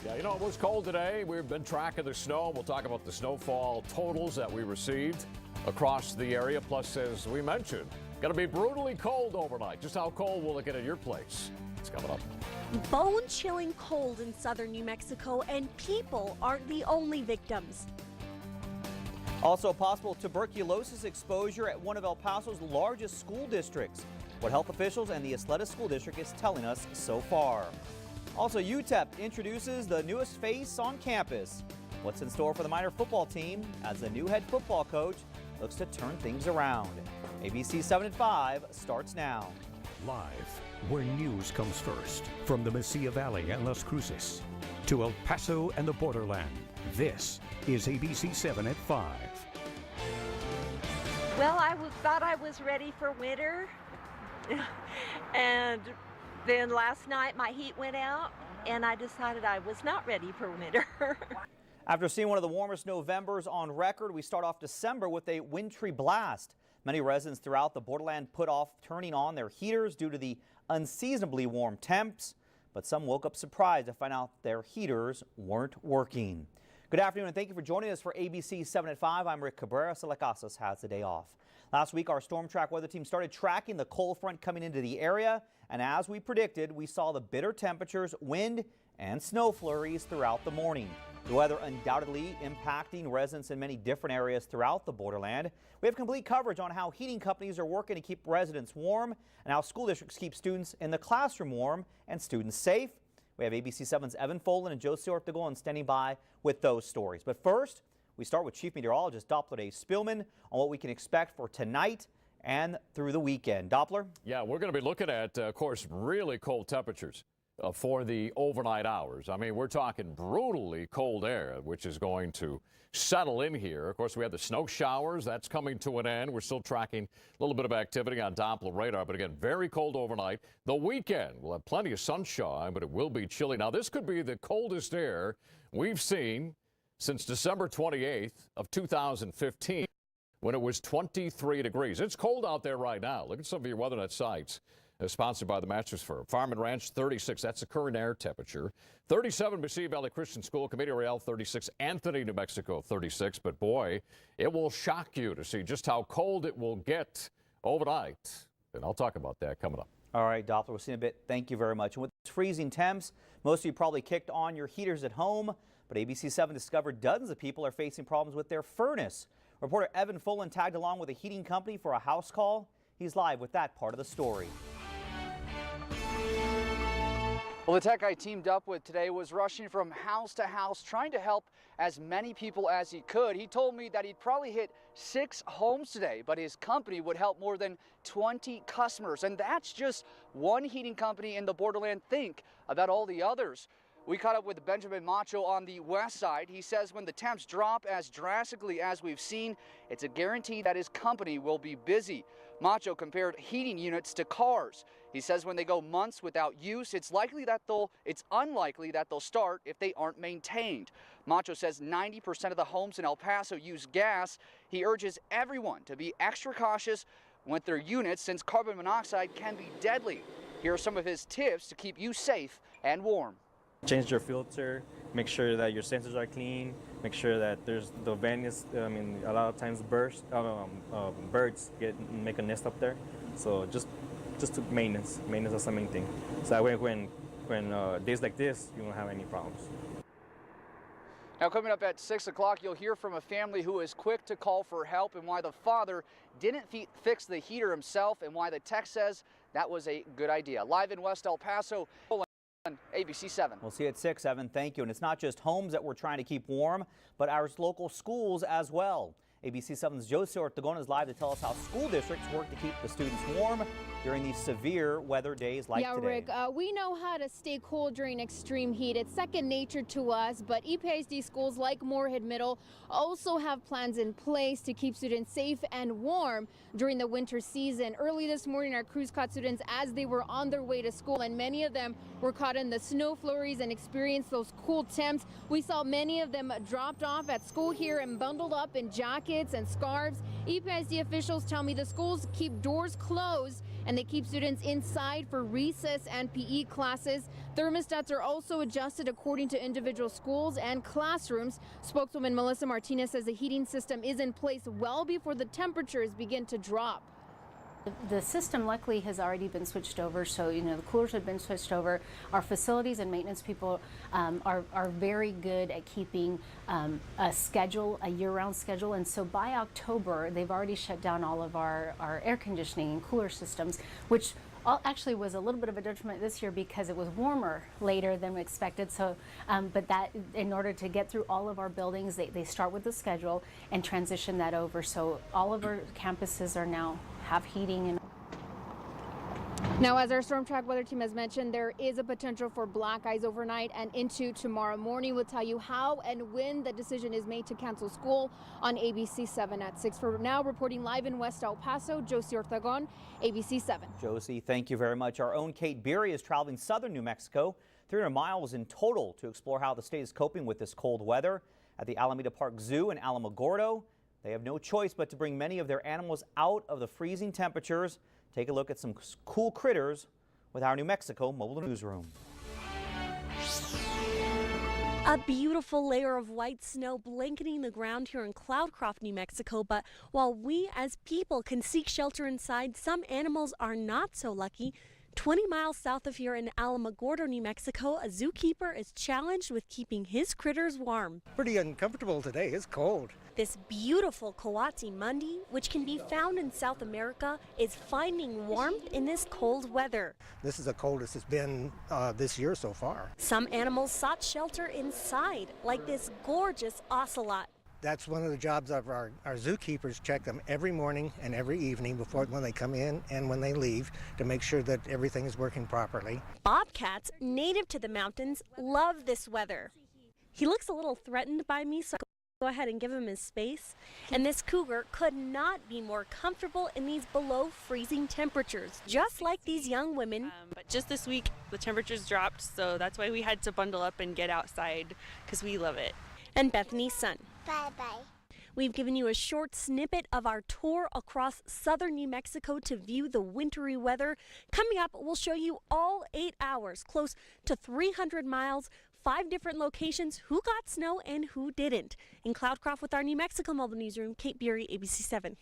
Yeah, you know, it was cold today. We've been tracking the snow. We'll talk about the snowfall totals that we received across the area. Plus, as we mentioned, going to be brutally cold overnight. Just how cold will it get at your place? It's coming up. Bone-chilling cold in southern New Mexico, and people aren't the only victims. Also, possible tuberculosis exposure at one of El Paso's largest school districts. What health officials and the Ysleta School District is telling us so far. Also, UTEP introduces the newest face on campus. What's in store for the Miner football team as the new head football coach looks to turn things around? ABC 7 at 5 starts now. Live, where news comes first, from the Mesilla Valley and Las Cruces to El Paso and the borderland. This is ABC 7 at 5. Well, I thought I was ready for winter, and then last night my heat went out, and I decided I was not ready for winter. After seeing one of the warmest Novembers on record, we start off December with a wintry blast. Many residents throughout the borderland put off turning on their heaters due to the unseasonably warm temps, but some woke up surprised to find out their heaters weren't working. Good afternoon and thank you for joining us for ABC 7 at 5. I'm Rick Cabrera. Casas has the day off. Last week, our storm track weather team started tracking the cold front coming into the area, and as we predicted, we saw the bitter temperatures, wind, and snow flurries throughout the morning. The weather undoubtedly impacting residents in many different areas throughout the borderland. We have complete coverage on how heating companies are working to keep residents warm and how school districts keep students in the classroom warm and students safe. We have ABC 7's Evan Folan and Josie Ortegon standing by with those stories. But first, we start with Chief Meteorologist Doppler A. Spillman on what we can expect for tonight and through the weekend. Doppler? Yeah, we're going to be looking at, of course, really cold temperatures for the overnight hours. I mean, we're talking brutally cold air, which is going to settle in here. Of course, we have the snow showers. That's coming to an end. We're still tracking a little bit of activity on Doppler radar, but again, very cold overnight. The weekend, we'll have plenty of sunshine, but it will be chilly. Now, this could be the coldest air we've seen since December 28th of 2015, when it was 23 degrees. It's cold out there right now. Look at some of your WeatherNet sites. Sponsored by the Mattress Firm. Farm and Ranch, 36. That's the current air temperature. 37, Mesilla Valley Christian School. Camino Real, 36. Anthony, New Mexico, 36. But boy, it will shock you to see just how cold it will get overnight. And I'll talk about that coming up. All right, Doppler, we'll see in a bit. Thank you very much. And with freezing temps, most of you probably kicked on your heaters at home, but ABC 7 discovered dozens of people are facing problems with their furnace. Reporter Evan Folan tagged along with a heating company for a house call. He's live with that part of the story. Well, the tech I teamed up with today was rushing from house to house, trying to help as many people as he could. He told me that he'd probably hit 6 homes today, but his company would help more than 20 customers. And that's just one heating company in the borderland. Think about all the others. We caught up with Benjamin Macho on the west side. He says when the temps drop as drastically as we've seen, it's a guarantee that his company will be busy. Macho compared heating units to cars. He says when they go months without use, it's unlikely that they'll start if they aren't maintained. Macho says 90% of the homes in El Paso use gas. He urges everyone to be extra cautious with their units since carbon monoxide can be deadly. Here are some of his tips to keep you safe and warm. Change your filter, make sure that your sensors are clean, make sure that there's the vent is, a lot of times birds make a nest up there. So just to maintenance is the main thing. So that way when days like this, you won't have any problems. Now coming up at 6 o'clock, you'll hear from a family who is quick to call for help and why the father didn't fix the heater himself and why the tech says that was a good idea. Live in West El Paso, ABC 7. We'll see you at 6, Evan. Thank you. And it's not just homes that we're trying to keep warm, but our local schools as well. ABC 7's Josie Ortegon is live to tell us how school districts work to keep the students warm during these severe weather days like today. Rick, we know how to stay cool during extreme heat. It's second nature to us, but EPISD schools like Moorhead Middle also have plans in place to keep students safe and warm during the winter season. Early this morning, our crews caught students as they were on their way to school, and many of them were caught in the snow flurries and experienced those cool temps. We saw many of them dropped off at school here and bundled up in jackets and scarves. EPISD officials tell me the schools keep doors closed and they keep students inside for recess and PE classes. Thermostats are also adjusted according to individual schools and classrooms. Spokeswoman Melissa Martinez says the heating system is in place well before the temperatures begin to drop. The system luckily has already been switched over, so the coolers have been switched over. Our facilities and maintenance people are very good at keeping a schedule, a year-round schedule, and so by October they've already shut down all of our air conditioning and cooler systems, which actually was a little bit of a detriment this year because it was warmer later than we expected. So, but that in order to get through all of our buildings, they start with the schedule and transition that over. So all of our campuses are now have heating. And now, as our Storm Track weather team has mentioned, there is a potential for black ice overnight and into tomorrow morning. We'll tell you how and when the decision is made to cancel school on ABC 7 at 6. For now, reporting live in West El Paso, Josie Ortagon, ABC 7. Josie, thank you very much. Our own Kate Beery is traveling southern New Mexico, 300 miles in total, to explore how the state is coping with this cold weather. At the Alameda Park Zoo in Alamogordo, they have no choice but to bring many of their animals out of the freezing temperatures. Take a look at some cool critters with our New Mexico mobile newsroom. A beautiful layer of white snow blanketing the ground here in Cloudcroft, New Mexico. But while we as people can seek shelter inside, some animals are not so lucky. 20 miles south of here in Alamogordo, New Mexico, a zookeeper is challenged with keeping his critters warm. Pretty uncomfortable today. It's cold. This beautiful coati mundi, which can be found in South America, is finding warmth in this cold weather. This is the coldest it's been this year so far. Some animals sought shelter inside, like this gorgeous ocelot. That's one of the jobs of our zookeepers. Check them every morning and every evening when they come in and when they leave to make sure that everything is working properly. Bobcats, native to the mountains, love this weather. He looks a little threatened by me, so go ahead and give him his space. And this cougar could not be more comfortable in these below freezing temperatures, just like these young women. But just this week, the temperatures dropped, so that's why we had to bundle up and get outside, because we love it. And Bethany's son. Bye-bye. We've given you a short snippet of our tour across southern New Mexico to view the wintry weather. Coming up, we'll show you all 8 hours, close to 300 miles, 5 different locations, who got snow and who didn't. In Cloudcroft with our New Mexico Mobile Newsroom, Kate Beery, ABC 7.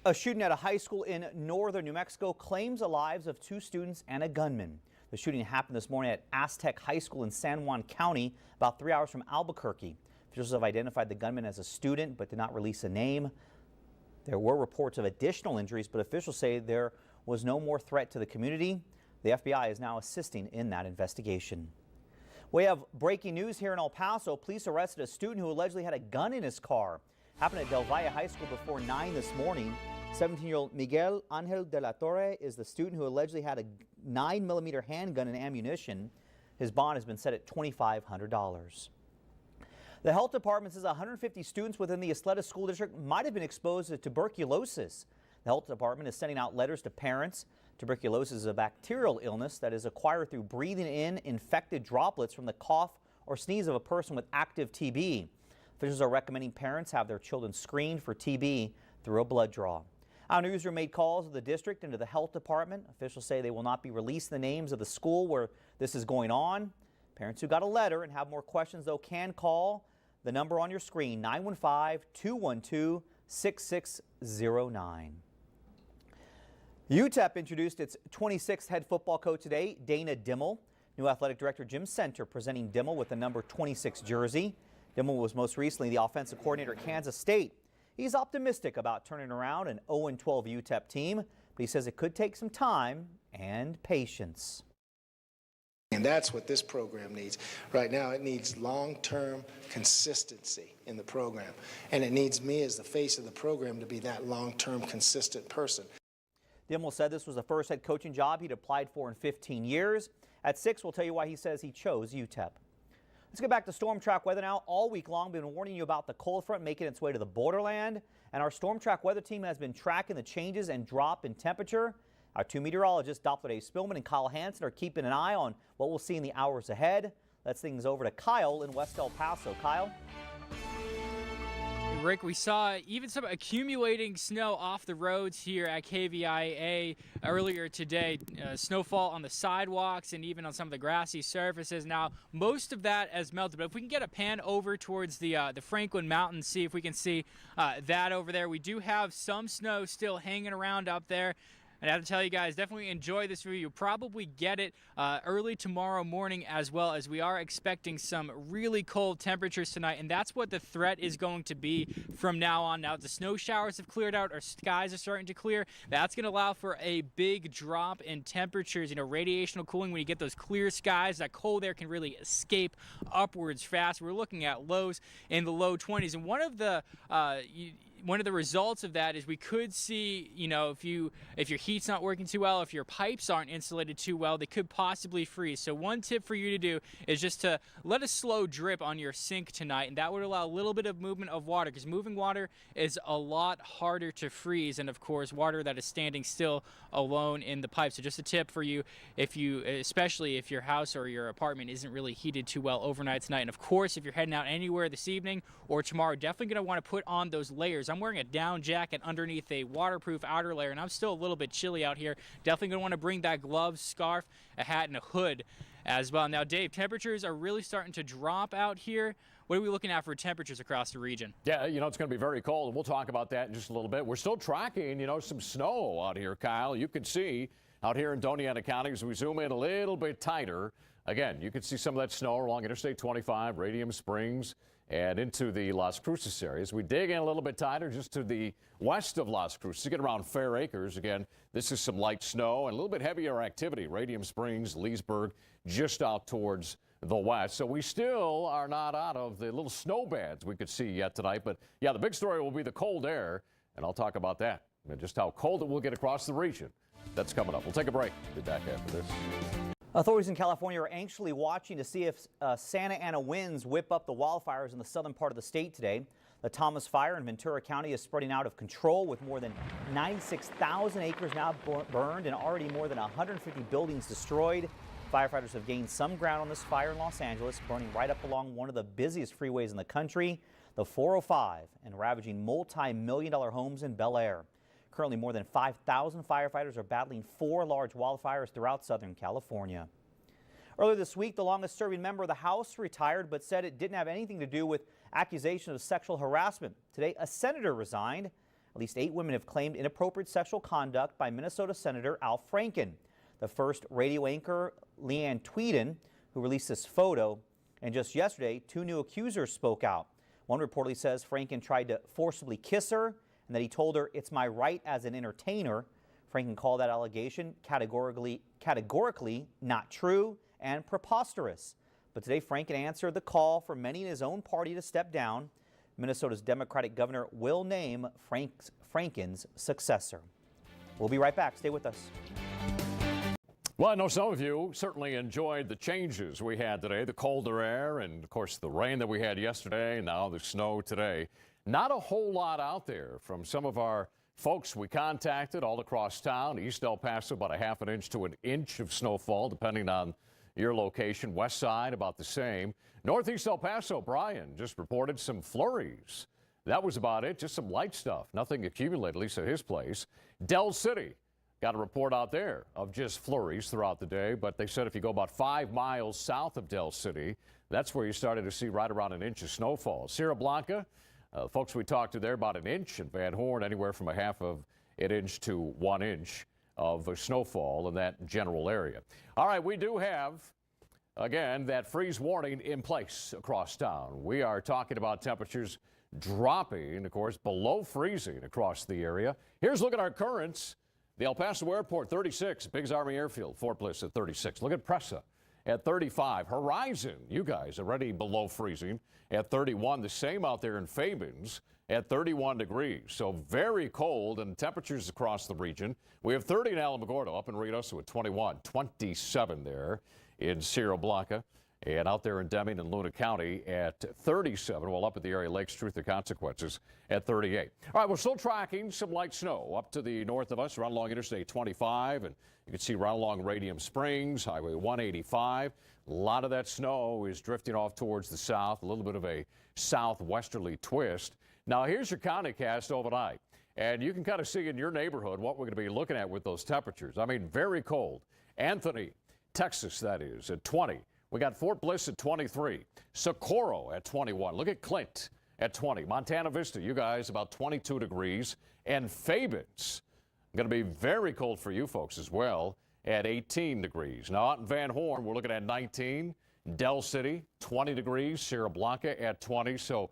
A shooting at a high school in northern New Mexico claims the lives of 2 students and a gunman. The shooting happened this morning at Aztec High School in San Juan County, about 3 hours from Albuquerque. Officials have identified the gunman as a student but did not release a name. There were reports of additional injuries, but officials say there was no more threat to the community. The FBI is now assisting in that investigation. We have breaking news here in El Paso. Police arrested a student who allegedly had a gun in his car. Happened at Del Valle High School before 9 this morning. 17-year-old Miguel Angel de la Torre is the student who allegedly had a 9mm handgun and ammunition. His bond has been set at $2,500. The health department says 150 students within the Ysleta School District might have been exposed to tuberculosis. The health department is sending out letters to parents. Tuberculosis is a bacterial illness that is acquired through breathing in infected droplets from the cough or sneeze of a person with active TB. Officials are recommending parents have their children screened for TB through a blood draw. Our newsroom made calls to the district and to the health department. Officials say they will not be releasing the names of the school where this is going on. Parents who got a letter and have more questions, though, can call the number on your screen, 915-212-6609. UTEP introduced its 26th head football coach today, Dana Dimmel. New athletic director Jim Center presenting Dimmel with the number 26 jersey. Dimmel was most recently the offensive coordinator at Kansas State. He's optimistic about turning around an 0-12 UTEP team, but he says it could take some time and patience. And that's what this program needs. Right now, it needs long-term consistency in the program. And it needs me as the face of the program to be that long-term consistent person. Dimmel said this was the first head coaching job he'd applied for in 15 years. At 6, we'll tell you why he says he chose UTEP. Let's get back to storm track weather now. All week long, we've been warning you about the cold front making its way to the borderland. And our storm track weather team has been tracking the changes and drop in temperature. Our 2 meteorologists, Doppler Dave Spillman and Kyle Hansen, are keeping an eye on what we'll see in the hours ahead. Let's things over to Kyle in West El Paso. Kyle? Rick, we saw even some accumulating snow off the roads here at KVIA earlier today. Snowfall on the sidewalks and even on some of the grassy surfaces. Now, most of that has melted, but if we can get a pan over towards the Franklin Mountains, see if we can see that over there. We do have some snow still hanging around up there. And I have to tell you guys, definitely enjoy this view. You'll probably get it early tomorrow morning as well, as we are expecting some really cold temperatures tonight. And that's what the threat is going to be from now on. Now the snow showers have cleared out, our skies are starting to clear. That's going to allow for a big drop in temperatures. You know, radiational cooling, when you get those clear skies, that cold air can really escape upwards fast. We're looking at lows in the low 20s. And one of the results of that is we could see, you know, if your heat's not working too well, if your pipes aren't insulated too well, they could possibly freeze. So one tip for you to do is just to let a slow drip on your sink tonight, and that would allow a little bit of movement of water, because moving water is a lot harder to freeze, and of course water that is standing still alone in the pipe. So just a tip for you, especially if your house or your apartment isn't really heated too well overnight tonight. And of course, if you're heading out anywhere this evening or tomorrow, definitely going to want to put on those layers. I'm wearing a down jacket underneath a waterproof outer layer, and I'm still a little bit chilly out here. Definitely going to want to bring that glove, scarf, a hat, and a hood as well. Now, Dave, temperatures are really starting to drop out here. What are we looking at for temperatures across the region? Yeah, you know, it's going to be very cold, and we'll talk about that in just a little bit. We're still tracking, you know, some snow out here, Kyle. You can see out here in Doña Ana County as we zoom in a little bit tighter. Again, you can see some of that snow along Interstate 25, Radium Springs, and into the Las Cruces areas. We dig in a little bit tighter just to the west of Las Cruces to get around Fair Acres. Again, this is some light snow and a little bit heavier activity. Radium Springs, Leesburg, just out towards the west. So we still are not out of the little snow bands we could see yet tonight. But yeah, the big story will be the cold air, and I'll talk about that and just how cold it will get across the region. That's coming up. We'll take a break. Be back after this. Authorities in California are anxiously watching to see if Santa Ana winds whip up the wildfires in the southern part of the state today. The Thomas Fire in Ventura County is spreading out of control, with more than 96,000 acres now burned and already more than 150 buildings destroyed. Firefighters have gained some ground on this fire in Los Angeles, burning right up along one of the busiest freeways in the country, the 405, and ravaging multi-million-dollar homes in Bel Air. Currently, more than 5,000 firefighters are battling 4 large wildfires throughout Southern California. Earlier this week, the longest-serving member of the House retired, but said it didn't have anything to do with accusations of sexual harassment. Today, a senator resigned. At least 8 women have claimed inappropriate sexual conduct by Minnesota Senator Al Franken. The first radio anchor, Leanne Tweeden, who released this photo. And just yesterday, 2 new accusers spoke out. One reportedly says Franken tried to forcibly kiss her, and that he told her, "It's my right as an entertainer." Franken called that allegation categorically not true and preposterous. But today, Franken answered the call for many in his own party to step down. Minnesota's Democratic governor will name Franken's successor. We'll be right back. Stay with us. Well, I know some of you certainly enjoyed the changes we had today, the colder air and, of course, the rain that we had yesterday, and now the snow today. Not a whole lot out there from some of our folks we contacted all across town. East El Paso, about a half an inch to an inch of snowfall, depending on your location. West side, about the same. Northeast El Paso, Brian just reported some flurries. That was about it, just some light stuff. Nothing accumulated, at least at his place. Del City got a report out there of just flurries throughout the day, but they said if you go about 5 miles south of Del City, that's where you started to see right around an inch of snowfall. Sierra Blanca, folks we talked to there, about an inch, and Van Horn anywhere from a half of an inch to 1 inch of snowfall in that general area. All right, we do have, again, that freeze warning in place across town. We are talking about temperatures dropping, of course, below freezing across the area. Here's a look at our currents. The El Paso Airport, 36. Biggs Army Airfield, Fort Bliss at 36. Look at Presa at 35. Horizon, you guys, already below freezing at 31. The same out there in Fabens at 31 degrees. So very cold, and temperatures across the region. We have 30 in Alamogordo, up in Reynosa at 21. 27 there in Sierra Blanca. And out there in Deming and Luna County at 37, while up at the area Lakes Truth and Consequences at 38. All right, we're still tracking some light snow up to the north of us, around along Interstate 25, and you can see right along Radium Springs, Highway 185. A lot of that snow is drifting off towards the south, a little bit of a southwesterly twist. Now, here's your CONTICAST overnight. And you can kind of see in your neighborhood what we're going to be looking at with those temperatures. I mean, very cold. Anthony, Texas, that is, at 20. We got Fort Bliss at 23. Socorro at 21. Look at Clint at 20. Montana Vista, you guys, about 22 degrees. And Fabens, going to be very cold for you folks as well at 18 degrees. Now, out in Van Horn, we're looking at 19. Del City, 20 degrees. Sierra Blanca at 20. So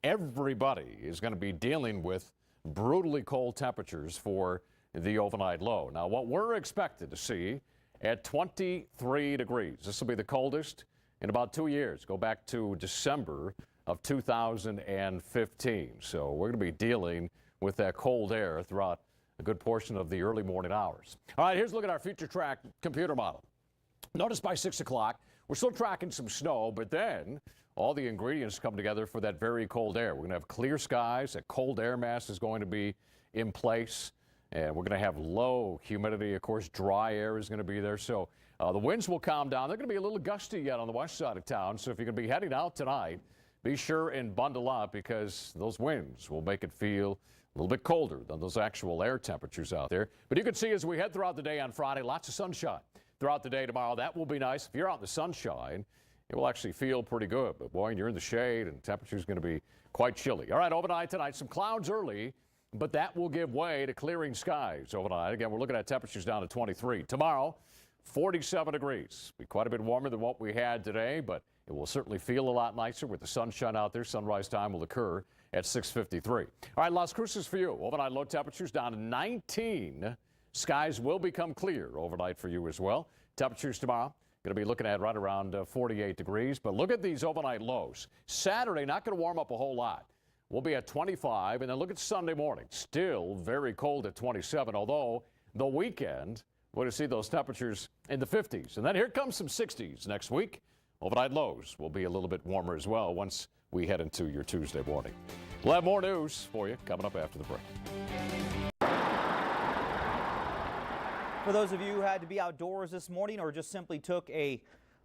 everybody is going to be dealing with brutally cold temperatures for the overnight low. Now, what we're expected to see at 23 degrees. This will be the coldest in about 2 years. Go back to December of 2015. So we're going to be dealing with that cold air throughout a good portion of the early morning hours. All right, here's a look at our future track computer model. Notice by 6 o'clock, we're still tracking some snow, but then all the ingredients come together for that very cold air. We're going to have clear skies. That cold air mass is going to be in place. And we're going to have low humidity. Of course, dry air is going to be there. So the winds will calm down. They're going to be a little gusty yet on the west side of town. So if you're going to be heading out tonight, be sure and bundle up because those winds will make it feel a little bit colder than those actual air temperatures out there. But you can see as we head throughout the day on Friday, lots of sunshine throughout the day tomorrow. That will be nice. If you're out in the sunshine, it will actually feel pretty good. But, boy, you're in the shade, and the temperature is going to be quite chilly. All right, overnight tonight, some clouds early, but that will give way to clearing skies overnight. Again, we're looking at temperatures down to 23. Tomorrow, 47 degrees. Be quite a bit warmer than what we had today, but it will certainly feel a lot nicer with the sunshine out there. Sunrise time will occur at 6:53. All right, Las Cruces for you. Overnight low temperatures down to 19. Skies will become clear overnight for you as well. Temperatures tomorrow going to be looking at right around 48 degrees. But look at these overnight lows. Saturday, not going to warm up a whole lot. We'll be at 25. And then look at Sunday morning. Still very cold at 27, although the weekend, we're going to see those temperatures in the 50s. And then here comes some 60s next week. Overnight lows will be a little bit warmer as well once we head into your Tuesday morning. We'll have more news for you coming up after the break. For those of you who had to be outdoors this morning or just simply took a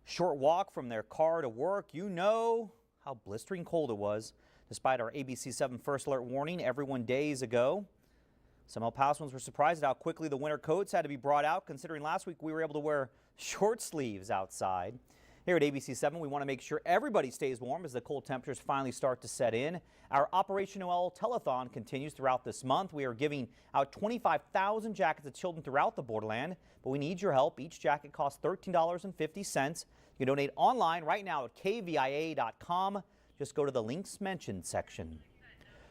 short walk from their car to work, you know how blistering cold it was. Despite our ABC 7 first alert warning everyone days ago, some El Pasoans were surprised at how quickly the winter coats had to be brought out, considering last week we were able to wear short sleeves outside. Here at ABC 7, we want to make sure everybody stays warm as the cold temperatures finally start to set in. Our Operation Noel telethon continues throughout this month. We are giving out 25,000 jackets to children throughout the borderland, but we need your help. Each jacket costs $13.50. You can donate online right now at KVIA.com. Just go to the links mentioned section.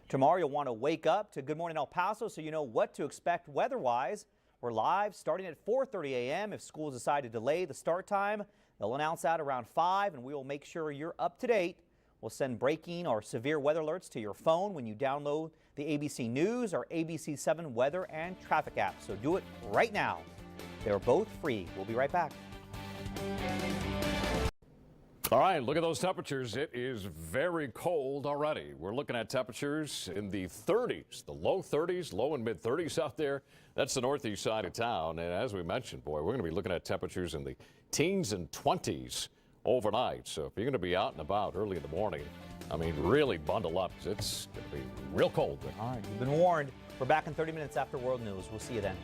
Tomorrow you'll want to wake up to Good Morning El Paso so you know what to expect weather-wise. We're live starting at 4:30 a.m. If schools decide to delay the start time, they'll announce that around 5, and we will make sure you're up to date. We'll send breaking or severe weather alerts to your phone when you download the ABC News or ABC 7 Weather and Traffic app. So do it right now. They're both free. We'll be right back. All right, look at those temperatures. It is very cold already. We're looking at temperatures in the 30s, the low 30s, low and mid 30s out there. That's the northeast side of town. And as we mentioned, boy, we're going to be looking at temperatures in the teens and 20s overnight. So if you're going to be out and about early in the morning, I mean, really bundle up. It's going to be real cold. All right, you've been warned. We're back in 30 minutes after World News. We'll see you then.